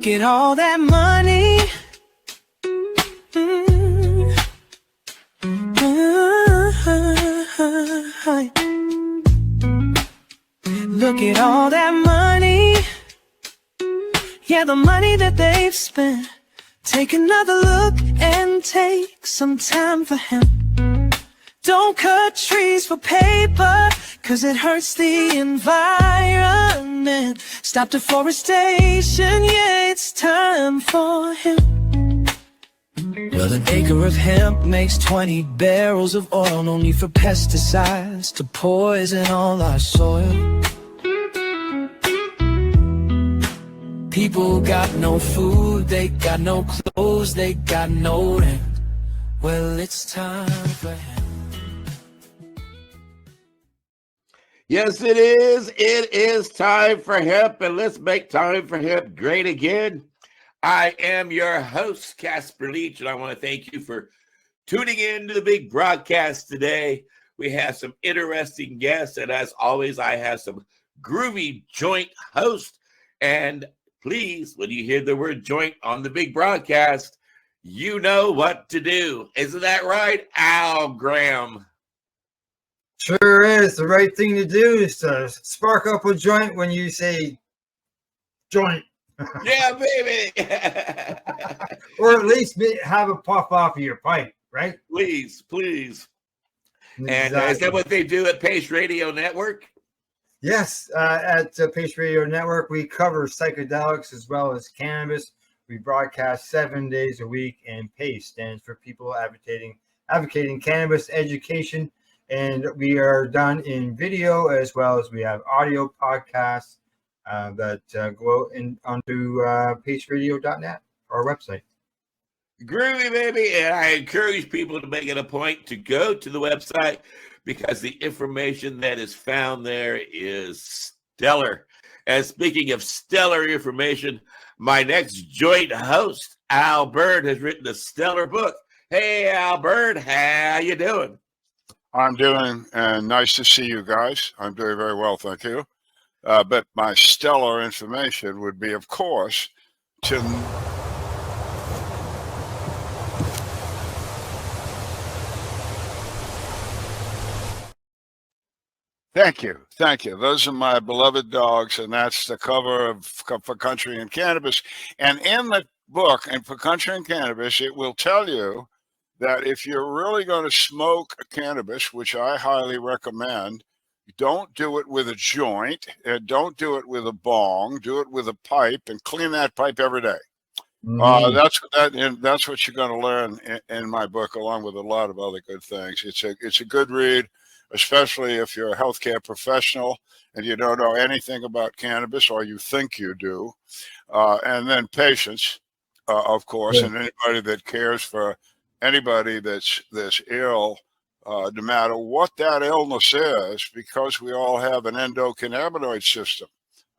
Look at all that money. Look at all that money. Yeah, the money that they've spent. Take another look and take some time for hemp. Don't cut trees for paper, cause it hurts the environment. Stop deforestation, yeah, it's time for hemp. Well, an acre of hemp makes 20 barrels of oil, no need for pesticides to poison all our soil. People got no food, they got no clothes, they got no rent. Well, it's time for hemp. Yes, it is. It is time for hemp, and let's make time for hemp great again. I am your host, Casper Leitch, and I want to thank you for tuning in to the big broadcast today. We have some interesting guests, and as always, I have some groovy joint hosts. And please, when you hear the word joint on the big broadcast, you know what to do. Isn't that right, Al Graham? Sure is. The right thing to do is to spark up a joint when you say joint. Yeah, baby. Or at least have a puff off of your pipe, right? Please. Exactly. And is that what they do at Pace Radio Network? Yes, at Pace Radio Network, we cover psychedelics as well as cannabis. We broadcast 7 days a week, and PACE stands for People Advocating Cannabis Education. And we are done in video as well as we have audio podcasts that go onto paceradio.net, our website. Groovy, baby. And I encourage people to make it a point to go to the website because the information that is found there is stellar. And speaking of stellar information, my next joint host, Al Byrne, has written a stellar book. Hey, Al Byrne, how you doing? I'm doing, and nice to see you guys. I'm doing very well, thank you. But my stellar information would be, of course, to... Thank you. Those are my beloved dogs, and that's the cover of For Country and Cannabis. And in the book, and For Country and Cannabis, it will tell you that if you're really going to smoke cannabis, which I highly recommend, don't do it with a joint, and don't do it with a bong, do it with a pipe, and clean that pipe every day. That's what you're going to learn in my book, along with a lot of other good things. It's a good read, especially if you're a healthcare professional and you don't know anything about cannabis, or you think you do. And then patients, of course, and anybody that cares for anybody that's ill, no matter what that illness is, because we all have an endocannabinoid system.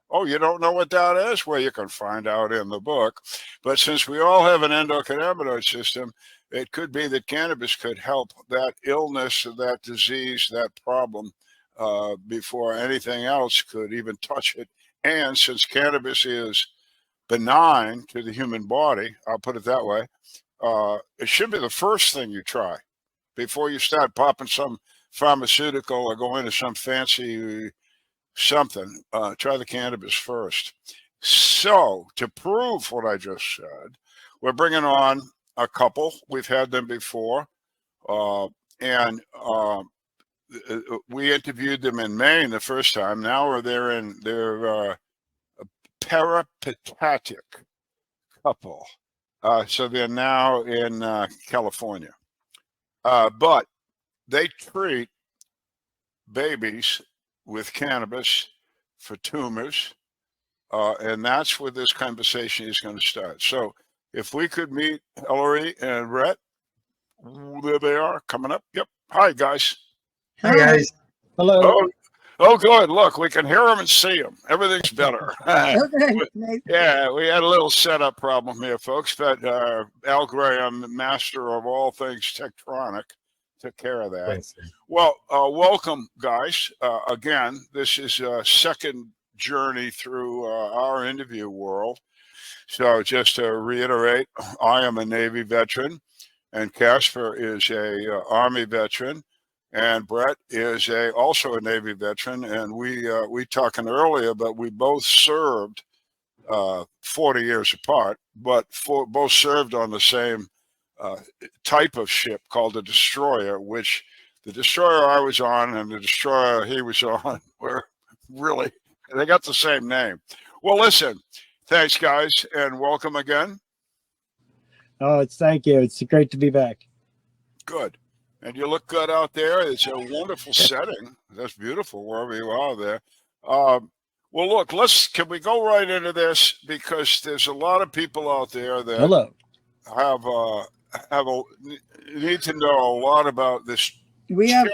Oh, you don't know what that is? Well, you can find out in the book. But since we all have an endocannabinoid system, it could be that cannabis could help that illness, that disease, that problem before anything else could even touch it. And since cannabis is benign to the human body, I'll put it that way, it should be the first thing you try before you start popping some pharmaceutical or go into some fancy something. Try the cannabis first. So to prove what I just said, we're bringing on a couple. We've had them before, and we interviewed them in Maine the first time. Now they're a peripatetic couple. So they're now in California. But they treat babies with cannabis for tumors. And that's where this conversation is going to start. So if we could meet Hillary and Brett, there they are coming up. Yep. Hi, guys. Hi, guys. Hello. Oh, good. Look, we can hear them and see them. Everything's better. Okay. Yeah, we had a little setup problem here, folks, but Al Graham, master of all things Tektronic, took care of that. Thanks. Well, welcome, guys. Again, this is a second journey through our interview world. So just to reiterate, I am a Navy veteran, and Casper is a Army veteran, and Brett is also a Navy veteran. And we talking earlier, but we both served 40 years apart, but both served on the same type of ship called the destroyer, which the destroyer I was on and the destroyer he was on were really, they got the same name. Well, listen, thanks guys, and welcome again. Oh, thank you. It's great to be back. Good. And you look good out there. It's a wonderful setting. That's beautiful wherever you are there. Well, look, can we go right into this, because there's a lot of people out there that Hello. need to know a lot about this. We have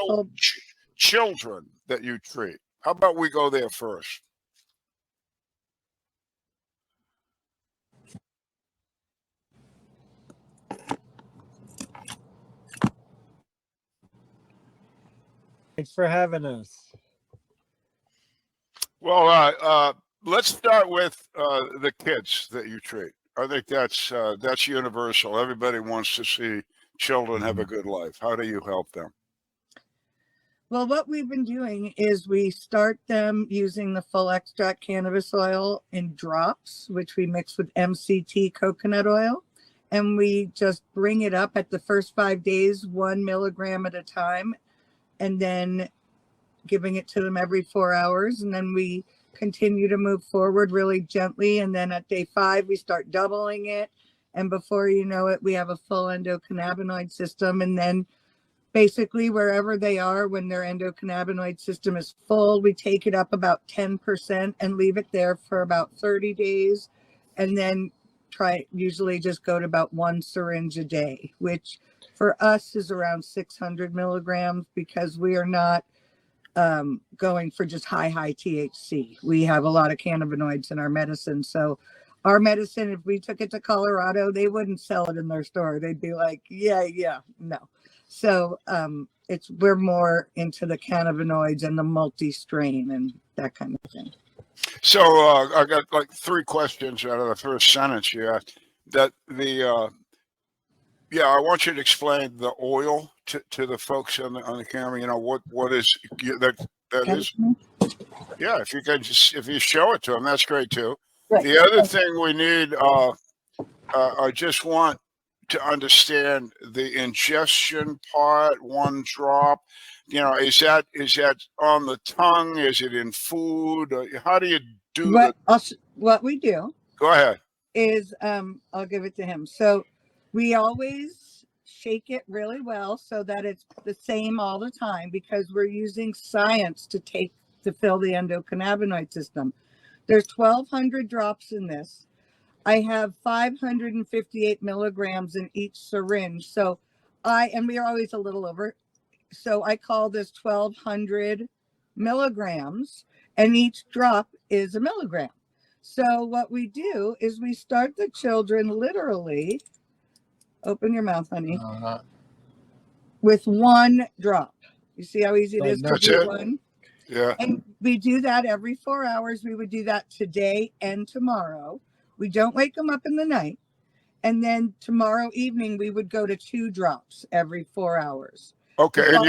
Children that you treat. How about we go there first? Thanks for having us. Well, let's start with the kids that you treat. I think that's universal. Everybody wants to see children have a good life. How do you help them? Well, what we've been doing is we start them using the full extract cannabis oil in drops, which we mix with MCT coconut oil. And we just bring it up at the first 5 days, 1 milligram at a time, and then giving it to them every 4 hours. And then we continue to move forward really gently. And then at day 5, we start doubling it. And before you know it, we have a full endocannabinoid system. And then basically wherever they are, when their endocannabinoid system is full, we take it up about 10% and leave it there for about 30 days. And then usually just go to about 1 syringe a day, which for us is around 600 milligrams, because we are not going for just high THC. We have a lot of cannabinoids in our medicine. So our medicine, if we took it to Colorado, they wouldn't sell it in their store. They'd be like, yeah, no. So we're more into the cannabinoids and the multi-strain and that kind of thing. So I got like 3 questions out of the first sentence you asked. I want you to explain the oil to the folks on the camera. You know what is that is. Yeah, if you show it to them, that's great too. Right. The other thing we need, I just want to understand the ingestion part. 1 drop. You know, is that on the tongue? Is it in food? How do you do what we do? Go ahead. Is I'll give it to him. So we always shake it really well so that it's the same all the time, because we're using science to fill the endocannabinoid system. There's 1,200 drops in this. I have 558 milligrams in each syringe. So we are always a little over. So I call this 1,200 milligrams, and each drop is a milligram. So what we do is we start the children literally, open your mouth, honey, with 1 drop. You see how easy it is to do 1? Yeah. And we do that every 4 hours. We would do that today and tomorrow. We don't wake them up in the night. And then tomorrow evening, we would go to 2 drops every 4 hours. Okay, and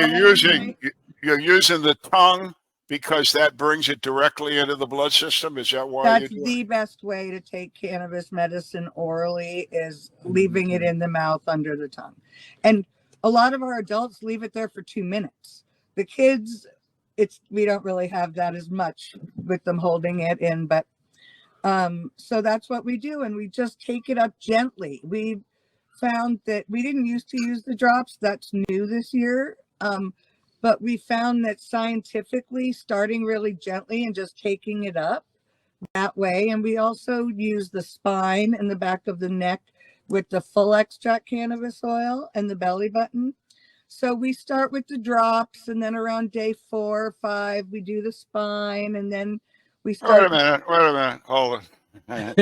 you're using the tongue because that brings it directly into the blood system. Is that why? That's the best way to take cannabis medicine orally, is leaving it in the mouth under the tongue. And a lot of our adults leave it there for 2 minutes. The kids, we don't really have that as much with them holding it in, but so that's what we do. And we just take it up gently. We found that we didn't used to use the drops. That's new this year. But we found that scientifically, starting really gently and just taking it up that way. And we also use the spine and the back of the neck with the full extract cannabis oil and the belly button. So we start with the drops, and then around day 4 or 5, we do the spine, and then we start. Wait a minute. Hold on.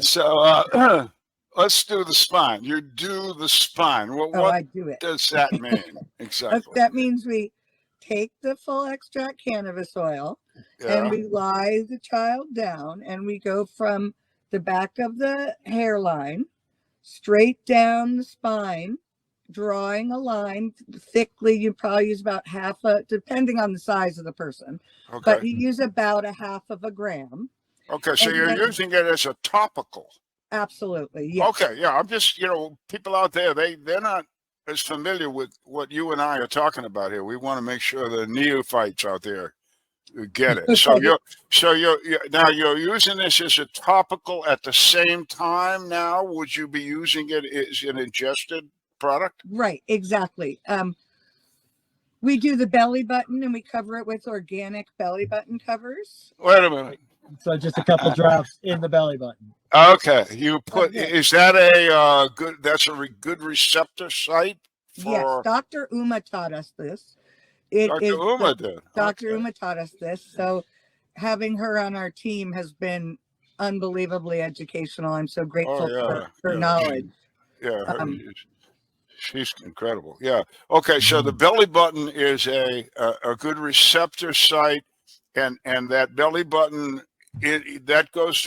So let's do the spine. You do the spine. What I do it. does that mean exactly? That means we take the full extract cannabis oil and Yeah. we lie the child down, and we go from the back of the hairline straight down the spine, drawing a line thickly. You probably use about depending on the size of the person, but Okay. you use about a half of a gram. Okay. So And you're then- using it as a topical. Absolutely, yes. Okay. Yeah. I'm just, people out there, they're not as familiar with what you and I are talking about here. We want to make sure the neophytes out there get it. So now you're using this as a topical at the same time. Now, would you be using it as an ingested product? Right, exactly. We do the belly button and we cover it with organic belly button covers. Wait a minute. So just a couple drops in the belly button. Okay, you put Okay. is that a good? That's a good receptor site Yes, for Dr. Uma taught us this. It Dr. is Uma did. Dr. Okay. Uma taught us this. So having her on our team has been unbelievably educational. I'm so grateful for her knowledge. Yeah, Um, she's incredible. Yeah. Okay, so the belly button is a good receptor site, and that belly button that goes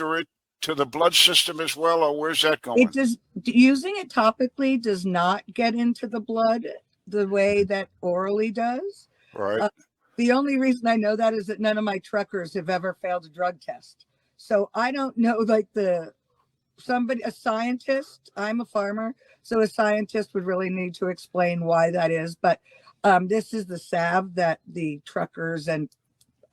to the blood system as well, or where's that going? It does, using it topically does not get into the blood the way that orally does. Right. The only reason I know that is that none of my truckers have ever failed a drug test. So I don't know, like a scientist, I'm a farmer, so a scientist would really need to explain why that is. But this is the salve that the truckers and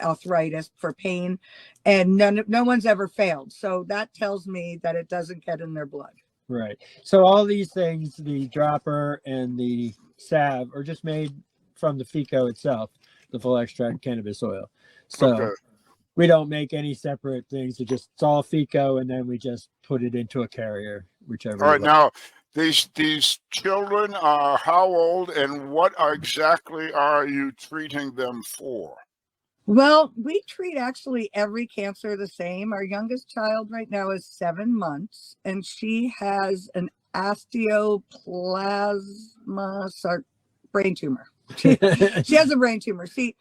arthritis for pain, and no one's ever failed. So that tells me that it doesn't get in their blood. Right. So all these things, the dropper and the salve, are just made from the FICO itself, the full extract cannabis oil. So Okay. we don't make any separate things. It's all FICO, and then we just put it into a carrier, whichever. All right. Now, these children are how old, and what exactly are you treating them for? Well, we treat actually every cancer the same. Our youngest child right now is 7 months, and she has an brain tumor. She has a brain tumor. See,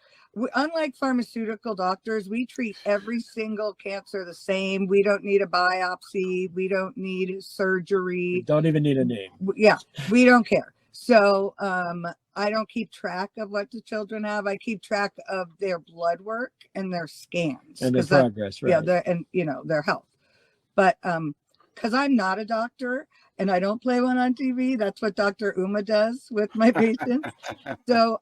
unlike pharmaceutical doctors, we treat every single cancer the same. We don't need a biopsy. We don't need surgery. Don't even need a name. Yeah, we don't care. So I don't keep track of what the children have. I keep track of their blood work and their scans And their progress, right? Yeah, their health. But because I'm not a doctor and I don't play one on TV, that's what Dr. Uma does with my patients. So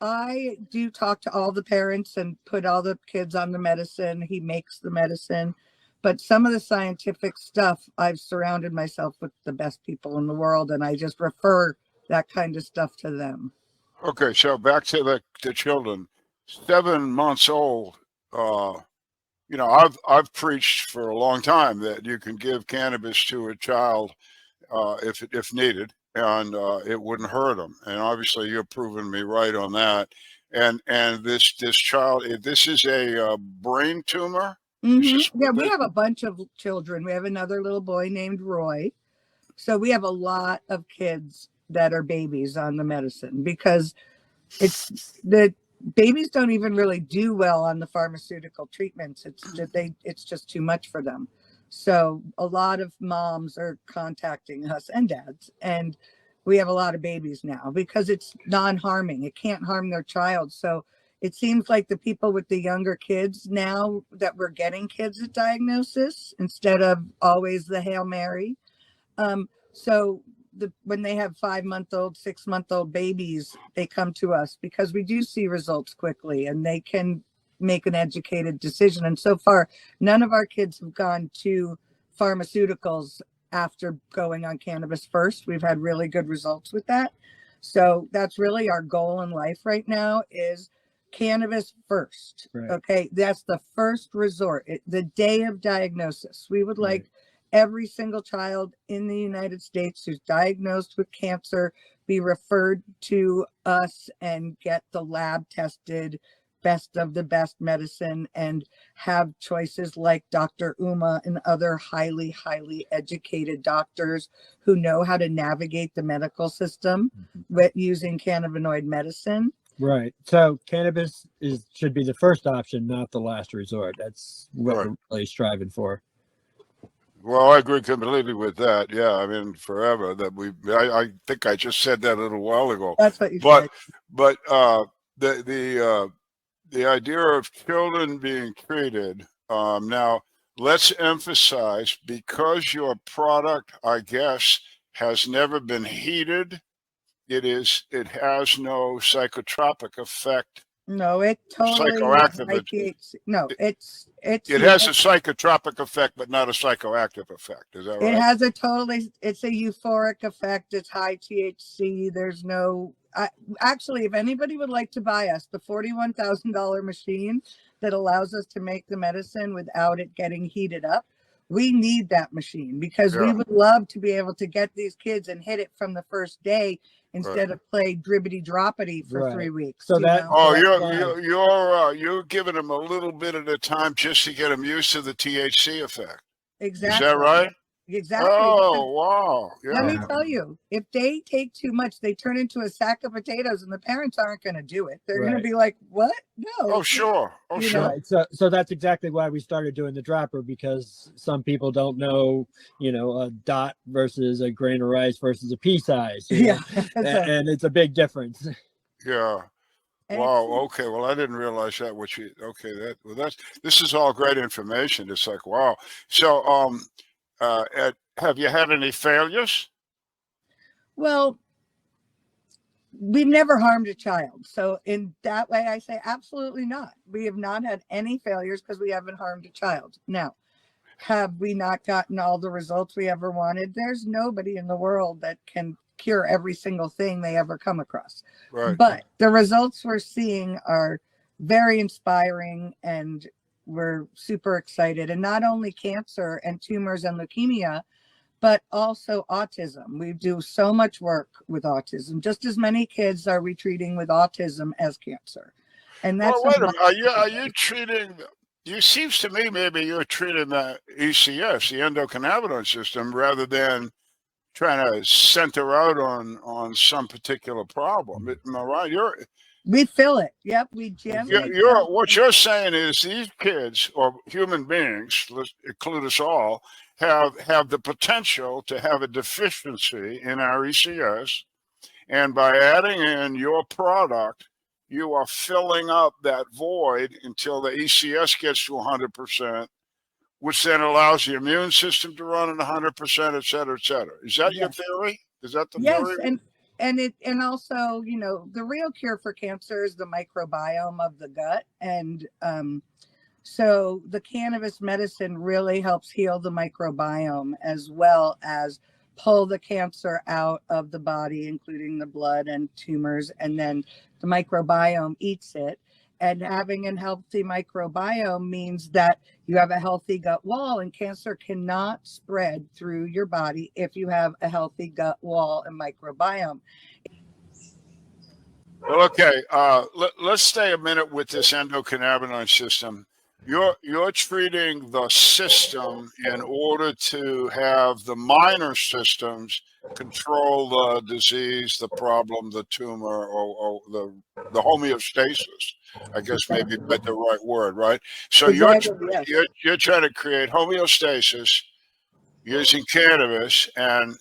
I do talk to all the parents and put all the kids on the medicine. He makes the medicine. But some of the scientific stuff, I've surrounded myself with the best people in the world, and I just refer that kind of stuff to them. Okay, so back to the children, 7 months old. I've preached for a long time that you can give cannabis to a child if needed, and it wouldn't hurt them. And obviously, you're proving me right on that. And this child, this is a brain tumor. Mm-hmm. Yeah, we have a bunch of children. We have another little boy named Roy. So we have a lot of kids that are babies on the medicine, because the babies don't even really do well on the pharmaceutical treatments. It's just too much for them. So a lot of moms are contacting us, and dads, and we have a lot of babies now because it's non-harming. It can't harm their child. So it seems like the people with the younger kids now that we're getting kids at diagnosis instead of always the Hail Mary. So when they have 5-month-old, 6-month-old babies, they come to us because we do see results quickly and they can make an educated decision. And so far, none of our kids have gone to pharmaceuticals after going on cannabis first. We've had really good results with that. So that's really our goal in life right now, is cannabis first. Right. Okay, that's the first resort. The day of diagnosis, we would like every single child in the United States who's diagnosed with cancer be referred to us and get the lab tested best of the best medicine, and have choices like Dr. Uma and other highly educated doctors who know how to navigate the medical system with using cannabinoid medicine. Right. So cannabis should be the first option, not the last resort. That's what Right. we're really striving for. Well, I agree completely with that. Yeah, I mean, forever that I think I just said that a little while ago. That's what you But said. but the idea of children being treated, now let's emphasize, because your product, I guess, has never been heated, it has no psychotropic effect, No, it totally is psychoactive. high THC. No, it's It has a psychotropic effect, but not a psychoactive effect. Is that it right? has it's a euphoric effect. It's high THC. There's no, actually, if anybody would like to buy us the $41,000 machine that allows us to make the medicine without it getting heated up, we need that machine, because we Yeah. would love to be able to get these kids and hit it from the first day instead of play dribbity droppity for Right. 3 weeks. So you that- know? Oh, that's you're giving them a little bit at a time just to get them used to the THC effect. Exactly. Is that right? Exactly. Oh, wow. Let me Yeah. tell you, if they take too much, they turn into a sack of potatoes, and the parents aren't going to do it. They're going Right. to be like, "What? No." Oh, sure. Oh, You sure. know? Right. So that's exactly why we started doing the dropper, because some people don't know, a dot versus a grain of rice versus a pea size. Yeah. And it's a big difference. Yeah. And Wow. Okay. Well, I didn't realize that. This is all great information. It's like, wow. So, have you had any failures? Well, we've never harmed a child. So in that way, I say absolutely not. We have not had any failures because we haven't harmed a child. Now, have we not gotten all the results we ever wanted? There's nobody in the world that can cure every single thing they ever come across. Right. But the results we're seeing are very inspiring, and we're super excited. And not only cancer and tumors and leukemia, but also autism. We do so much work with autism. Just as many kids are we treating with autism as cancer. And that's Well, wait a minute. Are you treating? You seems to me maybe you're treating the ECS, the endocannabinoid system, rather than trying to center out on some particular problem. Am I right? we fill it. Yep, we gently. What you're saying is these kids or human beings, let's include us all, have the potential to have a deficiency in our ECS, and by adding in your product, you are filling up that void until the ECS gets to 100%, which then allows the immune system to run at 100%, et cetera, et cetera. Is that your theory? Is that the Yes, theory? and also, the real cure for cancer is the microbiome of the gut, and so the cannabis medicine really helps heal the microbiome as well as pull the cancer out of the body, including the blood and tumors, and then the microbiome eats it. And having a healthy microbiome means that you have a healthy gut wall, and cancer cannot spread through your body if you have a healthy gut wall and microbiome. Well, okay. Let's stay a minute with this endocannabinoid system. You're treating the system in order to have the minor systems control the disease, the problem, the tumor, or the homeostasis. I guess maybe that's the right word, right? So Exactly, yes. you're trying to create homeostasis using cannabis, and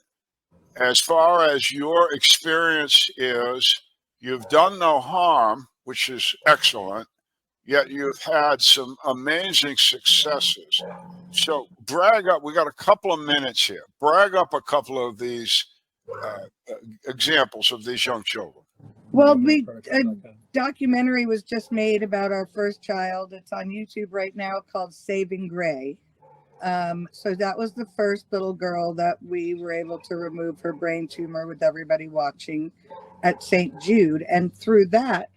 as far as your experience is, you've done no harm, which is excellent. Yet you've had some amazing successes. So brag up. We got a couple of minutes here. Brag up a couple of these examples of these young children. Well, a documentary was just made about our first child. It's on YouTube right now, called Saving Gray. So that was the first little girl that we were able to remove her brain tumor with everybody watching at St. Jude. And through that,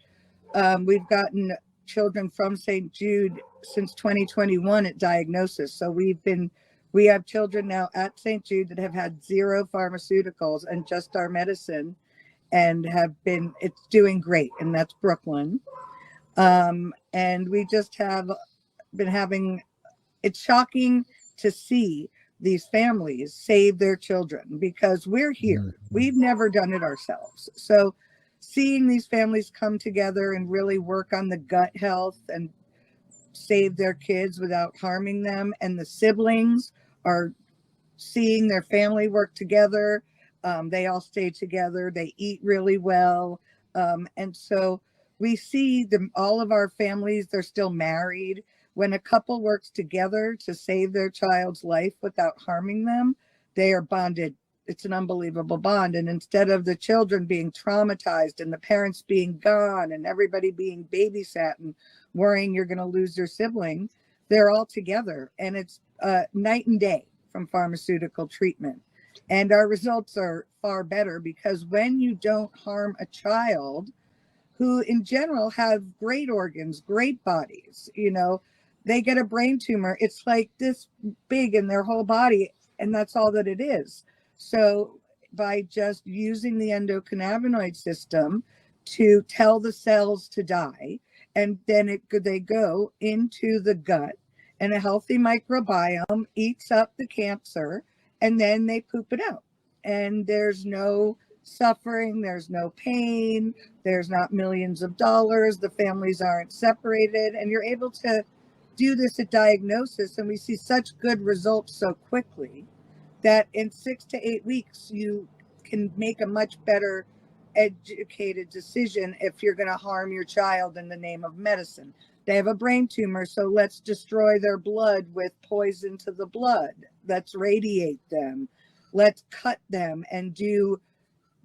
we've gotten children from St. Jude since 2021 at diagnosis. So we have children now at St. Jude that have had 0 pharmaceuticals and just our medicine, and it's doing great. And that's Brooklyn. And we just have been having, it's shocking to see these families save their children, because we're here. We've never done it ourselves. So seeing these families come together and really work on the gut health and save their kids without harming them, and the siblings are seeing their family work together. They all stay together, they eat really well, and so we see them, all of our families, they're still married. When a couple works together to save their child's life without harming them, they are bonded. It's an unbelievable bond. And instead of the children being traumatized and the parents being gone and everybody being babysat and worrying you're going to lose your sibling, they're all together. And it's night and day from pharmaceutical treatment. And our results are far better, because when you don't harm a child who in general have great organs, great bodies, you know, they get a brain tumor, it's like this big in their whole body, and that's all that it is. So by just using the endocannabinoid system to tell the cells to die, and then they go into the gut, and a healthy microbiome eats up the cancer, and then they poop it out. And there's no suffering, there's no pain, there's not millions of dollars, the families aren't separated, and you're able to do this at diagnosis. And we see such good results so quickly that in 6 to 8 weeks, you can make a much better educated decision if you're going to harm your child in the name of medicine. They have a brain tumor, so let's destroy their blood with poison to the blood. Let's radiate them. Let's cut them and do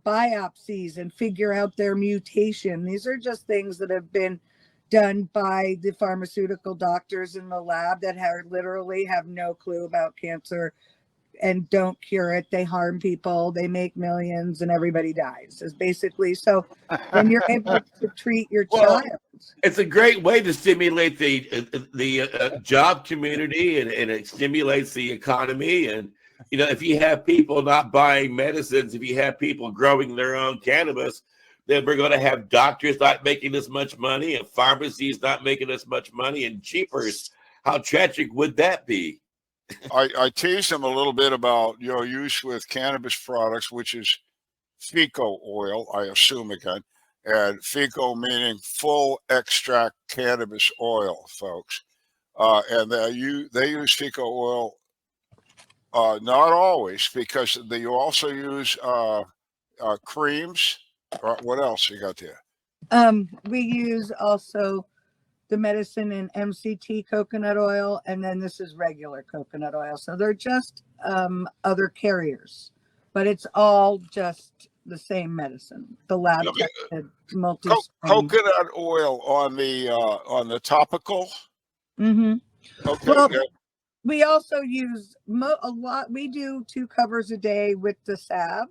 biopsies and figure out their mutation. These are just things that have been done by the pharmaceutical doctors in the lab that literally have no clue about cancer and don't cure it. They harm people, they make millions, and everybody dies. Is basically, so when you're able to treat your child. It's a great way to stimulate the job community, and it stimulates the economy. And you know, if you have people not buying medicines, if you have people growing their own cannabis, then we're going to have doctors not making as much money and pharmacies not making as much money and cheapers. How tragic would that be? I teased them a little bit about your use with cannabis products, which is FICO oil, I assume again, and FICO meaning full extract cannabis oil, folks. And they use FICO oil, not always, because you also use creams. What else you got there? We use also the medicine in MCT coconut oil, and then this is regular coconut oil. So they're just other carriers, but it's all just the same medicine. The lab tested coconut oil on the topical. Mm-hmm. Okay. Well, we also use a lot. We do 2 covers a day with the salve,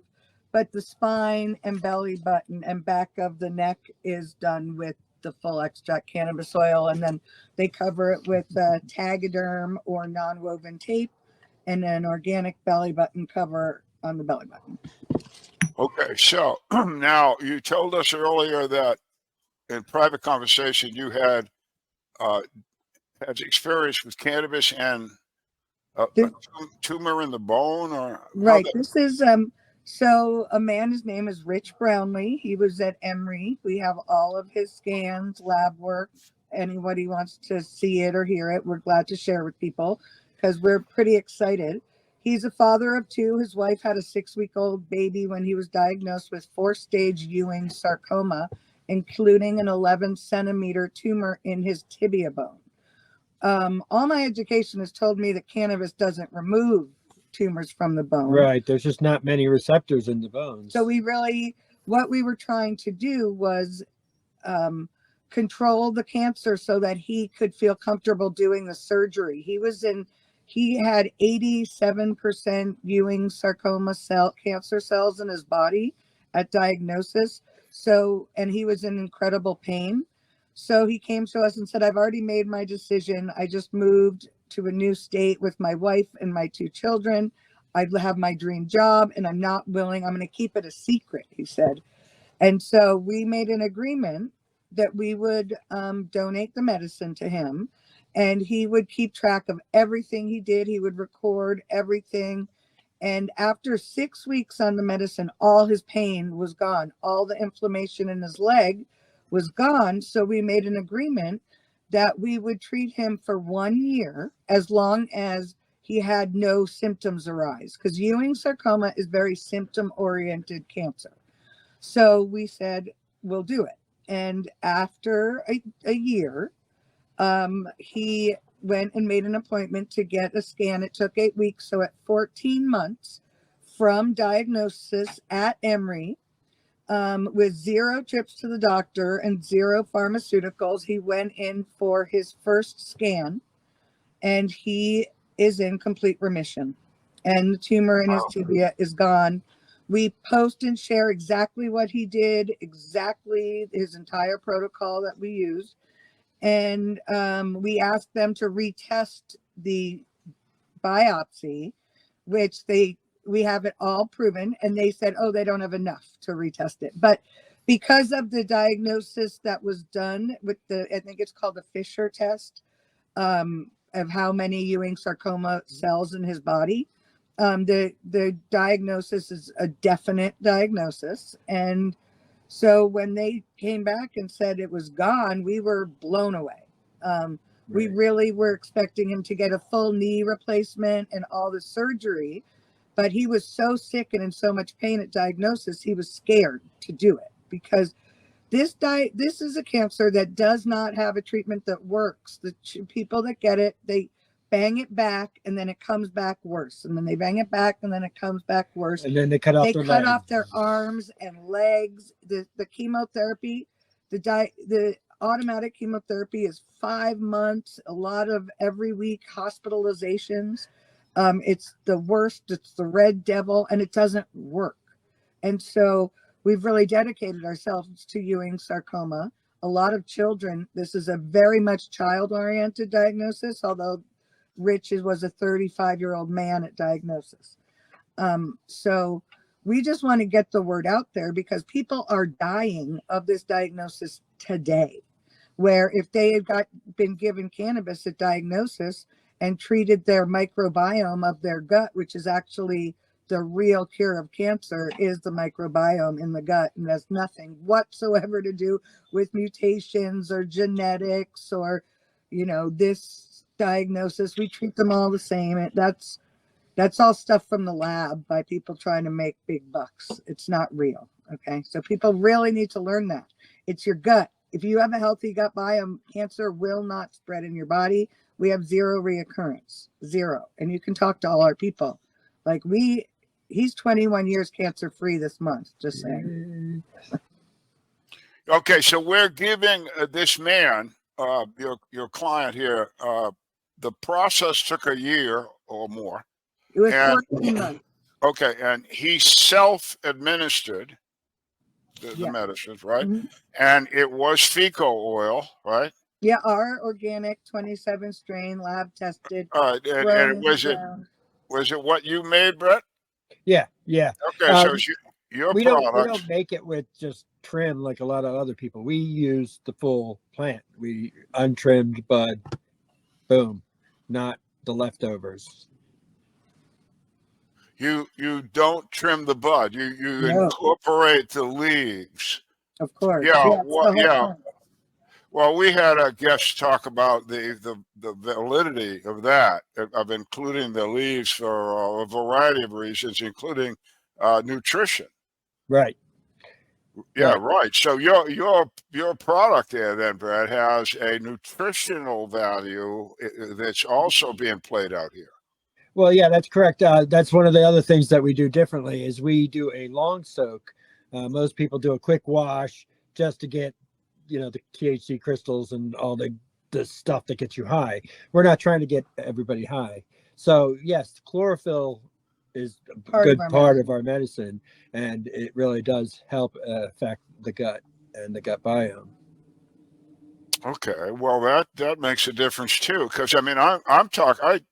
but the spine and belly button and back of the neck is done with the full extract cannabis oil, and then they cover it with Tagaderm or non-woven tape and an organic belly button cover on the belly button. Okay, so now you told us earlier that in private conversation you had experience with cannabis and a tumor in the bone, or right. This is so a man, his name is Rich Brownlee. He was at Emory. We have all of his scans, lab work. Anybody wants to see it or hear it, we're glad to share with people because we're pretty excited. He's a father of 2. His wife had a 6-week-old baby when he was diagnosed with 4-stage Ewing sarcoma, including an 11-centimeter tumor in his tibia bone. All my education has told me that cannabis doesn't remove tumors from the bone. Right. There's just not many receptors in the bones. So what we were trying to do was control the cancer so that he could feel comfortable doing the surgery. He had 87% Ewing sarcoma cancer cells in his body at diagnosis. So, and he was in incredible pain. So he came to us and said, I've already made my decision. I just moved to a new state with my wife and my 2 children. I have my dream job and I'm going to keep it a secret, he said. And so we made an agreement that we would donate the medicine to him, and he would keep track of everything he did. He would record everything. And after 6 weeks on the medicine, all his pain was gone. All the inflammation in his leg was gone. So we made an agreement that we would treat him for 1 year as long as he had no symptoms arise, because Ewing sarcoma is very symptom-oriented cancer. So we said, we'll do it. And after a year, he went and made an appointment to get a scan. It took 8 weeks. So at 14 months from diagnosis at Emory, with 0 trips to the doctor and 0 pharmaceuticals, he went in for his first scan, and he is in complete remission. And the tumor in his tibia is gone. We post and share exactly what he did, exactly his entire protocol that we used. And we asked them to retest the biopsy, which we have it all proven. And they said, oh, they don't have enough to retest it. But because of the diagnosis that was done with I think it's called the Fisher test, of how many Ewing sarcoma cells in his body, the diagnosis is a definite diagnosis. And so when they came back and said it was gone, we were blown away. We really were expecting him to get a full knee replacement and all the surgery, but he was so sick and in so much pain at diagnosis, he was scared to do it, because this is a cancer that does not have a treatment that works. The people that get it, they bang it back and then it comes back worse. And then they bang it back and then it comes back worse. And then they cut off their arms and legs. The chemotherapy, the automatic chemotherapy is 5 months, a lot of every week hospitalizations. It's the worst. It's the red devil, and it doesn't work. And so we've really dedicated ourselves to Ewing sarcoma. A lot of children, this is a very much child-oriented diagnosis, although Rich was a 35-year-old man at diagnosis. So we just want to get the word out there, because people are dying of this diagnosis today, where if they had been given cannabis at diagnosis and treated their microbiome of their gut, which is actually the real cure of cancer, is the microbiome in the gut, and has nothing whatsoever to do with mutations or genetics or, this diagnosis. We treat them all the same. That's all stuff from the lab by people trying to make big bucks. It's not real. Okay. So people really need to learn that. It's your gut. If you have a healthy gut biome, cancer will not spread in your body. We have 0 reoccurrence, 0. And you can talk to all our people. Like he's 21 years cancer free this month, just saying. Okay, so we're giving this man, your client here, the process took a year or more. It was 14 months. Okay, and he self-administered the medicines, right? Mm-hmm. And it was fecal oil, right? Yeah, our organic 27 strain lab tested. All right, and was it what you made, Brett? Yeah. Okay, so it's your we product. don't make it with just trim like a lot of other people. We use the full plant. We untrimmed bud, boom, not the leftovers. You don't trim the bud. You incorporate the leaves. Of course. Yeah. Well, we had a guest talk about the validity of that, of including the leaves for a variety of reasons, including nutrition. Right. Yeah, right. So your product there then, Brad, has a nutritional value that's also being played out here. Well, yeah, that's correct. That's one of the other things that we do differently is we do a long soak. Most people do a quick wash just to get, the THC crystals and all the stuff that gets you high. We're not trying to get everybody high. So yes, chlorophyll is a good part of our medicine, and it really does help affect the gut and the gut biome. Okay, well that makes a difference too, because I'm trying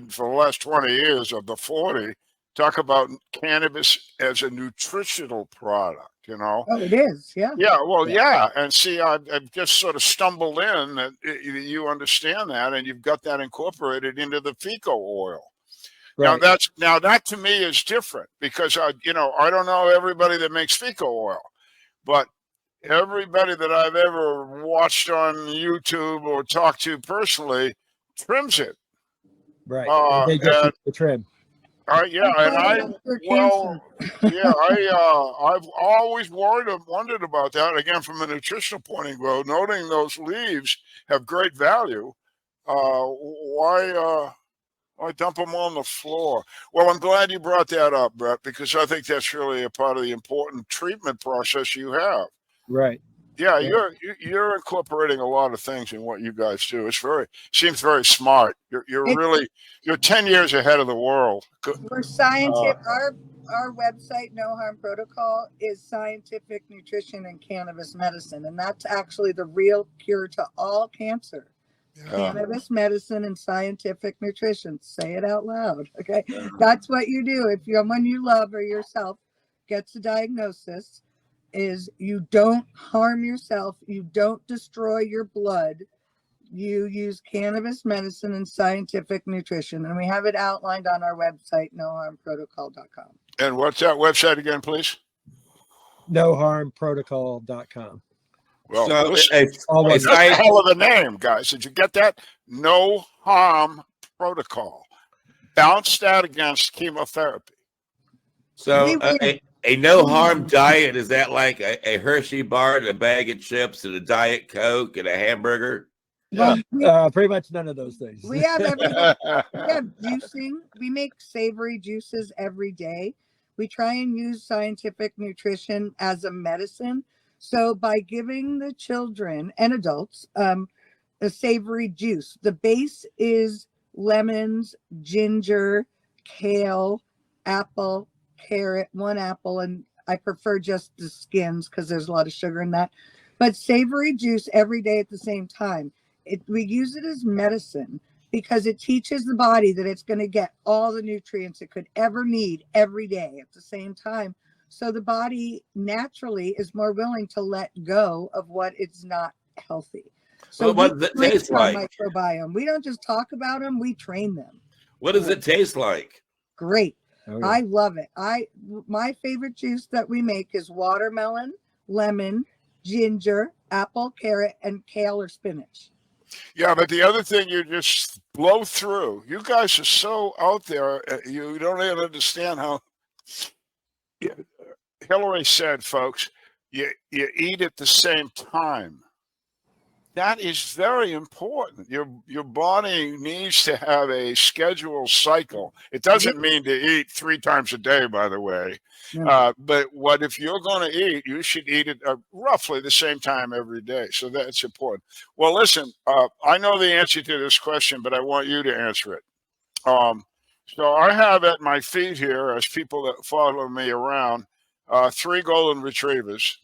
for the last 20 years of the 40 talk about cannabis as a nutritional product. Oh, it is, yeah. Yeah, well, yeah, and see, I've just sort of stumbled in that you understand that, and you've got that incorporated into the fecal oil. Now Right. that to me is different because I don't know everybody that makes fecal oil, but everybody that I've ever watched on YouTube or talked to personally trims it. Right. Uh, They get and the trim. yeah, That's and why they I don't cure well, cancer. yeah, I've always wondered about that. Again, from a nutritional point of view, noting those leaves have great value. Why dump them on the floor? Well, I'm glad you brought that up, Brett, because I think that's really a part of the important treatment process you have. Right. Yeah, Yeah. you're incorporating a lot of things in what you guys do. Seems very smart. You're 10 years ahead of the world. We're scientific. Our website, No Harm Protocol, is scientific nutrition and cannabis medicine, and that's actually the real cure to all cancer. Cannabis medicine and scientific nutrition. Say it out loud. Okay, that's what you do if someone you love or yourself gets a diagnosis. Is you don't harm yourself, you don't destroy your blood, you use cannabis medicine and scientific nutrition, and we have it outlined on our website, noharmprotocol.com. And what's that website again, please? noharmprotocol.com. Well, So listen, it's that's a hell of a name, guys. Did you get that? No Harm Protocol. Bounce that against chemotherapy. so a no harm diet, is that like a Hershey bar and a bag of chips and a Diet Coke and a hamburger? Well, Pretty much none of those things. we have everything. We have juicing. We make savory juices every day. We try and use scientific nutrition as a medicine. So by giving the children and adults a savory juice, the base is lemons, ginger, kale, apple, carrot, one apple, and I prefer just the skins because there's a lot of sugar in that. But savory juice every day at the same time. We use it as medicine because it teaches the body that it's going to get all the nutrients it could ever need every day at the same time. So the body naturally is more willing to let go of what is not healthy. So what does it taste like? Microbiome. We don't just talk about them, we train them. What does it taste like? Great. Oh, yeah. I love it. My favorite juice that we make is watermelon, lemon, ginger, apple, carrot, and kale or spinach. Yeah, but the other thing you just blow through. You guys are so out there. You don't even understand how. Hillary said, folks, you eat at the same time. That is very important. Your body needs to have a scheduled cycle. It doesn't mean to eat 3 times a day, by the way. No. But if you're going to eat, you should eat it roughly the same time every day. So that's important. Well, listen, I know the answer to this question, but I want you to answer it. So I have at my feet here, as people that follow me around, 3 golden retrievers.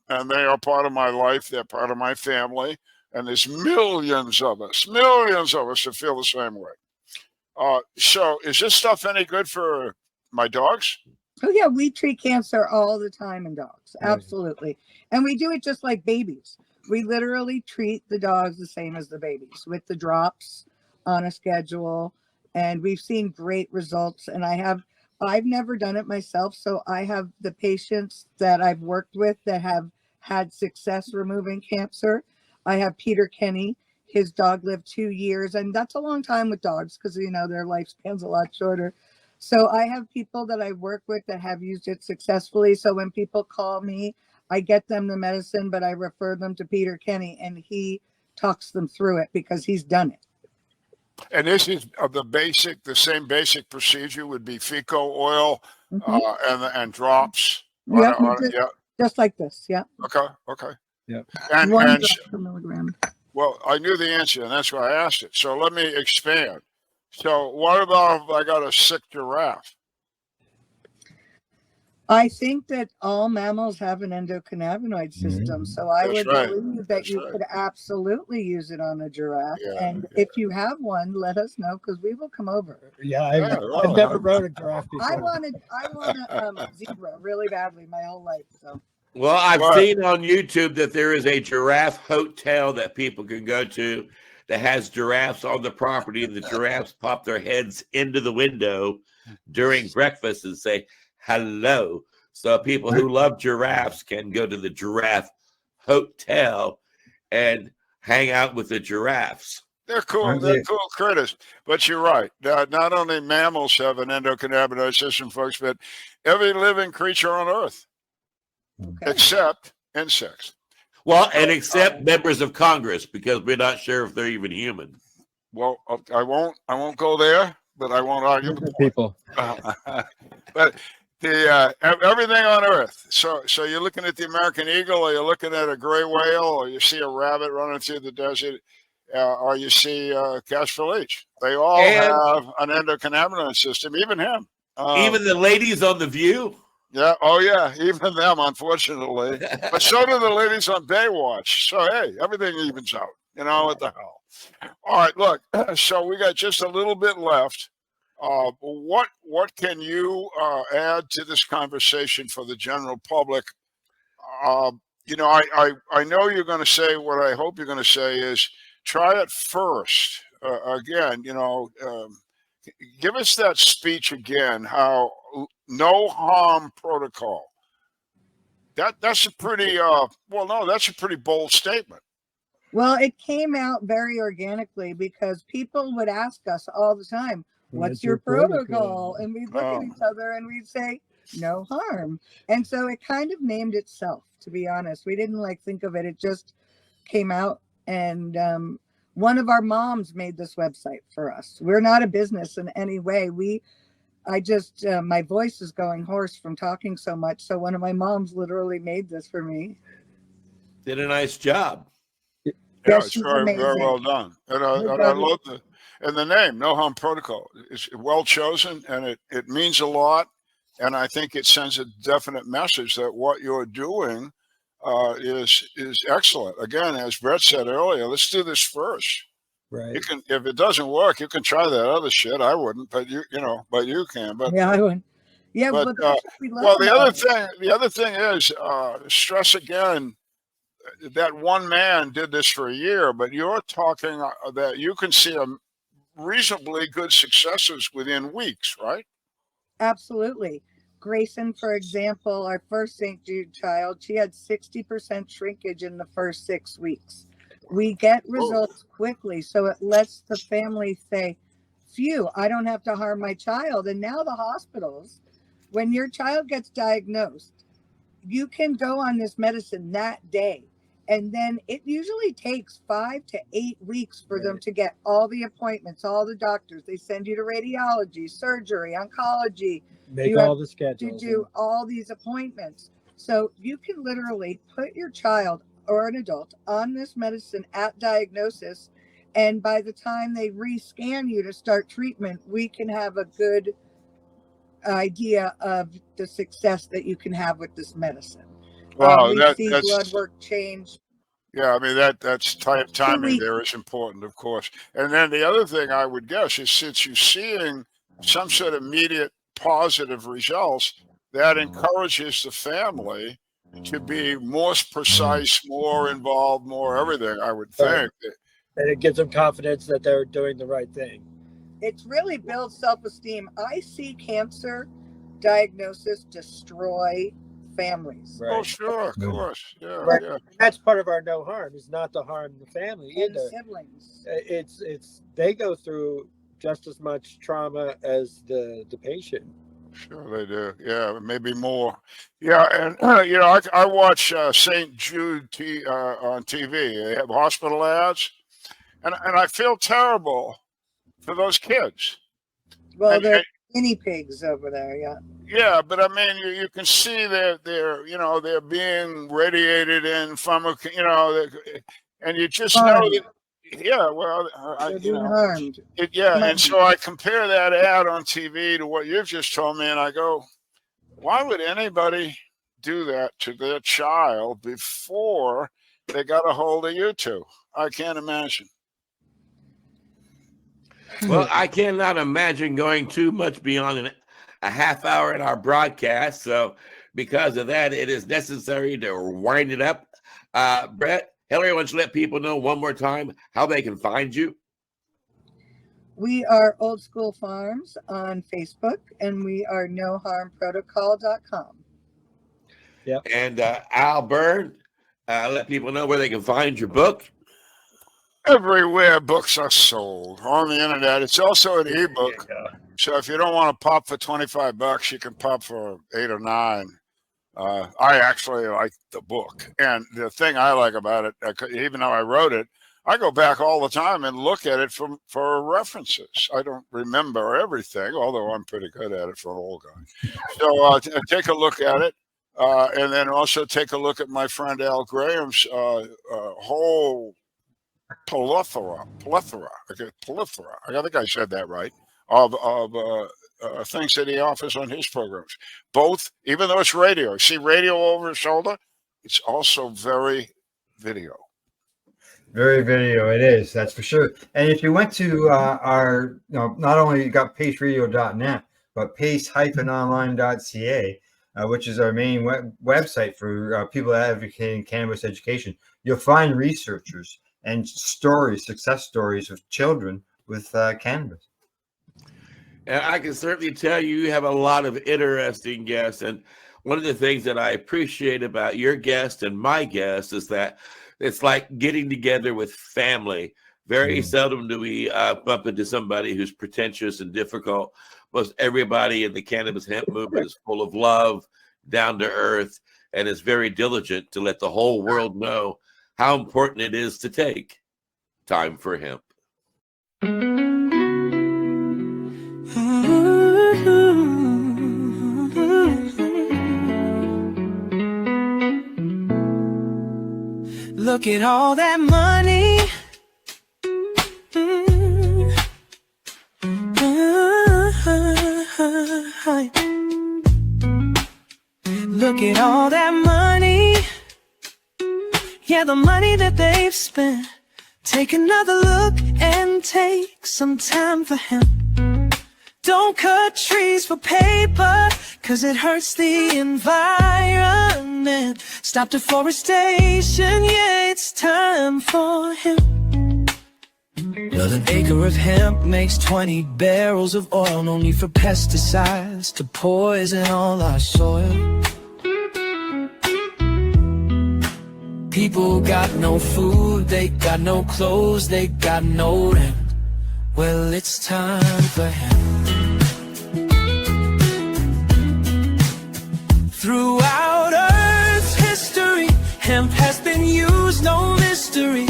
And they are part of my life. They're part of my family. And there's millions of us that feel the same way. So is this stuff any good for my dogs? Oh yeah, we treat cancer all the time in dogs. Absolutely. And we do it just like babies. We literally treat the dogs the same as the babies with the drops on a schedule. And we've seen great results. And I've never done it myself. So I have the patients that I've worked with that have had success removing cancer. I have Peter Kenny. His dog lived 2 years, and that's a long time with dogs because, their lifespan's a lot shorter. So I have people that I work with that have used it successfully. So when people call me, I get them the medicine, but I refer them to Peter Kenny, and he talks them through it because he's done it. And this is the same basic procedure would be fecal oil and drops. Yeah, just like this. Yeah. Okay. Yeah. And 1 drop per milligram. Well, I knew the answer, and that's why I asked it. So let me expand. So what about if I got a sick giraffe? I think that all mammals have an endocannabinoid system. So I would believe that you could absolutely use it on a giraffe. And if you have one, let us know because we will come over. Yeah, I've never rode a giraffe before. I want a zebra really badly my whole life. So. Well, I've seen on YouTube that there is a giraffe hotel that people can go to. that has giraffes on the property, and the giraffes pop their heads into the window during breakfast and say hello. So people who love giraffes can go to the Giraffe Hotel and hang out with the giraffes. They're cool. Aren't They're they? cool critters. But you're right. Not only mammals have an endocannabinoid system, folks, but every living creature on Earth, Okay. except insects. Well, and except members of Congress, because we're not sure if they're even human. Well, I won't go there, but I won't argue the point. People. But the everything on Earth. So you're looking at the American eagle, or you're looking at a gray whale, or you see a rabbit running through the desert, or you see Casper Leitch. They all have an endocannabinoid system. Even him. Even the ladies on The View. Yeah. Oh, yeah. Even them, unfortunately. But so do the ladies on Baywatch. So hey, everything evens out. You know what the hell? All right. Look. So we got just a little bit left. What can you add to this conversation for the general public? You know, I know you're going to say what I hope you're going to say is try it first. Again, you know, give us that speech again. How no harm protocol. That's a pretty that's a pretty bold statement. Well, it came out very organically because people would ask us all the time, what's your protocol? And we'd look at each other and we'd say, no harm. And so it kind of named itself, to be honest. We didn't think of it. It just came out. And one of our moms made this website for us. We're not a business in any way. My voice is going hoarse from talking so much. So one of my moms literally made this for me. Did a nice job. Yeah, Yes, it's she's very, very amazing. well done. And I love the name, No Harm Protocol. It's well chosen, and it means a lot. And I think it sends a definite message that what you're doing is excellent. Again, as Brett said earlier, let's do this first. Right. You can, if it doesn't work, you can try that other shit. I wouldn't, but you can. But Yeah, I wouldn't. Yeah, but but that's what we love about it. the other thing is stress again that one man did this for a year, but you're talking that you can see a reasonably good successes within weeks, right? Absolutely. Grayson, for example, our first St. Jude child, she had 60% shrinkage in the first 6 weeks. We get results quickly, so it lets the family say, phew, I don't have to harm my child. And now the hospitals, when your child gets diagnosed, you can go on this medicine that day. And then it usually takes 5 to 8 weeks for them to get all the appointments, all the doctors. They send you to radiology, surgery, oncology. Make all the To schedules. do all these appointments. So you can literally put your child or an adult on this medicine at diagnosis. And by the time they rescan you to start treatment, we can have a good idea of the success that you can have with this medicine. Wow, We see that's blood work change. yeah. I mean that's timing there is important, of course. And then the other thing I would guess is since you're seeing some sort of immediate positive results, that encourages the family to be more precise, more involved, more everything. I would think. And it gives them confidence that they're doing the right thing. It's really builds self-esteem. I see cancer diagnosis destroy families. Oh, sure, of course, yeah, Right. yeah. That's part of our no harm, is not to harm the family And either. siblings. It's they go through just as much trauma as the patient. Sure they do. Yeah, maybe more. Yeah, and I watch St. Jude on TV. They have hospital ads, and I feel terrible for those kids. Well, they're guinea pigs over there. Yeah. Yeah, but I mean, you can see they're being radiated in and you just know that. Yeah, well, They're being harmed. and so I compare that ad on TV to what you've just told me, and I go, why would anybody do that to their child before they got a hold of you two? I can't imagine. Well, I cannot imagine going too much beyond a half hour in our broadcast. So because of that, it is necessary to wind it up. Brett, Hillary, why don't you let people know one more time how they can find you? We are Old School Farms on Facebook, and we are noharmprotocol.com. Yep. And Al Byrne, let people know where they can find your book. Everywhere books are sold on the internet. It's also an ebook. So if you don't want to pop for $25, you can pop for 8 or 9. I actually like the book. And the thing I like about it, even though I wrote it, I go back all the time and look at it for references. I don't remember everything, although I'm pretty good at it for an old guy. So take a look at it. And then also take a look at my friend Al Graham's whole plethora. I think I said that right. Of things that he offers on his programs. Both, even though it's radio, you see radio over his shoulder, it's also very video. Very video, it is, that's for sure. And if you went to our, not only you got paceradio.net, but pace-online.ca, which is our main website for people advocating cannabis education, you'll find researchers and success stories of children with cannabis. And I can certainly tell you have a lot of interesting guests. And one of the things that I appreciate about your guest and my guest is that it's like getting together with family. Very seldom do we bump into somebody who's pretentious and difficult. Most everybody in the cannabis hemp movement is full of love, down to earth, and is very diligent to let the whole world know how important it is to take time for hemp. Look at all that money. Look at all that money. Yeah, the money that they've spent. Take another look and take some time for him. Don't cut trees for paper, 'cause it hurts the environment. Stop deforestation, yeah, it's time for him. Well, an acre of hemp makes 20 barrels of oil. No need for pesticides to poison all our soil. People got no food, they got no clothes, they got no rent. Well, it's time for hemp. Throughout Earth's history, hemp has been used, no mystery.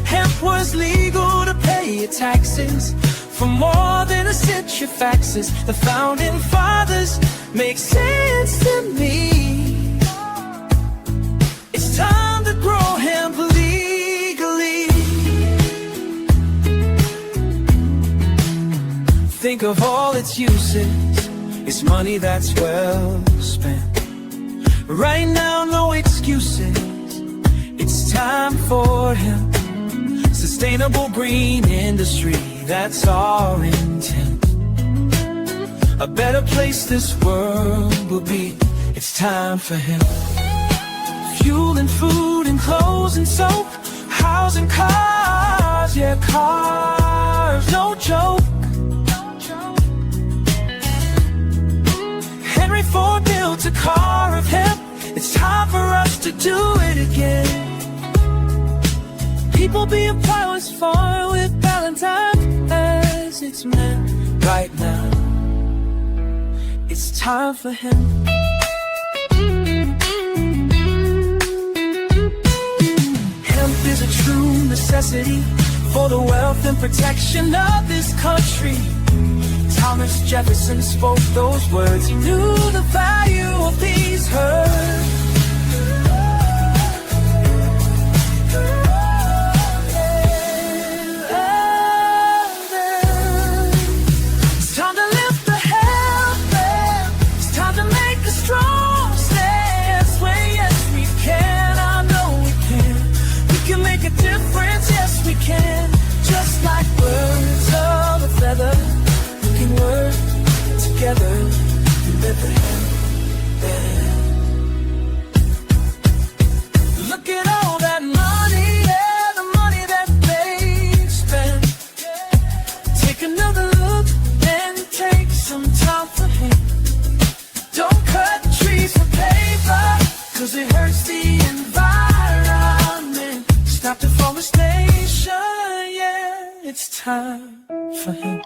Hemp was legal to pay your taxes for more than a century. Faxes, the founding fathers make sense to me. It's time to grow hemp legally. Think of all its uses, it's money that's well spent. Right now, no excuses, it's time for him. Sustainable green industry, that's our intent. A better place this world will be, it's time for him. Fuel and food and clothes and soap, housing, cars, yeah, cars, no joke. Henry Ford built a car of hemp. It's time for us to do it again. People being flowers far with Valentine as it's meant. Right now, it's time for him. Hemp is a true necessity for the wealth and protection of this country. Thomas Jefferson spoke those words. He knew the value of these herbs. It's time to lift the hemp. It's time to make a strong stance. Well, yes, we can. I know we can. We can make a difference. Yes, we can. Just like birds of a feather, work together to live the hemp. Look at all that money. 'cause it hurts the environment. Stop deforestation, yeah, it's time for hemp.